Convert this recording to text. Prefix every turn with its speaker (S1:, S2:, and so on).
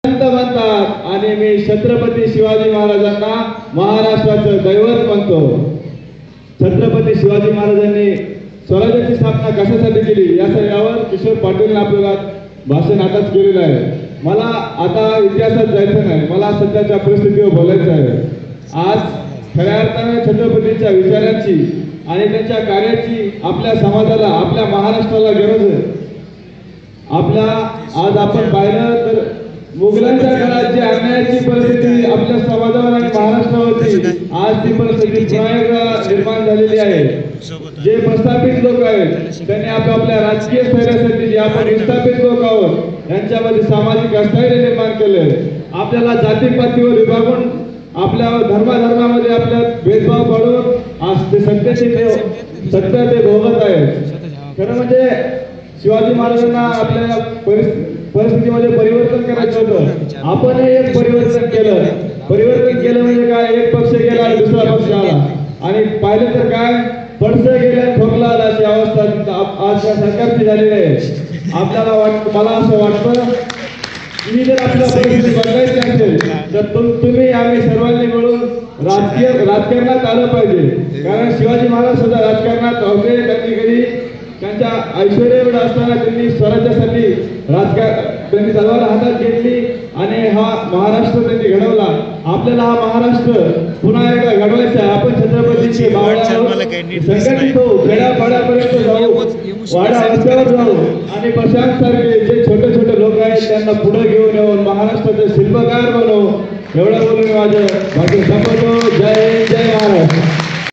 S1: संत म्हणतात आणि मी छत्रपती शिवाजी महाराजांना महाराष्ट्राचं दैवत म्हणतो। छत्रपती शिवाजी महाराजांनी स्वराज्याची स्थापना कशासाठी केली यावर किशोर पाटीलने आपल्याला भाषण आताच केलेलं आहे। मला आता इतिहासात जायचं नाही, मला सध्याच्या परिस्थितीवर बोलायचं आहे। आज खऱ्या अर्थाने छत्रपतींच्या विचारांची आणि त्यांच्या कार्याची आपल्या समाजाला, आपल्या महाराष्ट्राला गरज आहे। आज आपण पाहिलं तर मुघलांच्या काळात जी अन्यायाची परिस्थिती आपल्या समाजावर आणि महाराष्ट्रावरती आज ती परिस्थिती पुन्हा एकदा निर्माण झालेली आहे। जे प्रस्थापित लोक आहेत त्यांनी आपल्या राजकीय स्थैर्यासाठी जे आपण विस्थापित लोक आहोत यांच्यामध्ये सामाजिक अस्थैर्य निर्माण केले। आपल्याला जातीपातीवर विभागून आपल्या धर्मामध्ये आपल्या भेदभाव पाडून आज ते सत्य ते भोगत आहेत। खरं म्हणजे शिवाजी महाराजांना आपल्या परिस्थितीमध्ये परिवर्तन करायचं होतं। आपण एक परिवर्तन केलं म्हणजे काय, एक पक्ष गेला आणि दुसरा पक्ष आला आणि पाहिलं तर काय, पडसं गेल्या ठोकला आला अशी अवस्था आज या सरकारची झालेली आहे। मला असं वाटतं की जर आपल्या परिस्थिती बदलायची असेल तर तुम्ही आम्ही सर्वांनी मिळून राजकारणात आलं पाहिजे। कारण शिवाजी महाराज सुद्धा राजकारणात होते। त्यांनी त्यांच्या ऐश्वर्यावर असताना त्यांनी स्वराज्यासाठी त्यांनी तलवार हातात घेतली आणि हा महाराष्ट्र त्यांनी घडवला। आपल्याला हा महाराष्ट्र पुन्हा एकदा घडवायचा आहे। आपण छत्रपतींची संघटित होऊ, खेड्यापाड्यापर्यंत जाऊ, वाडा रस्त्यावर जाऊ आणि प्रशांत सारखे जे छोटे छोटे लोक आहेत त्यांना पुढे घेऊन येऊन महाराष्ट्राचे शिल्पकार बनवू। एवढं बोलून माझं भाषण संपवतो। जय जय महाराष्ट्र।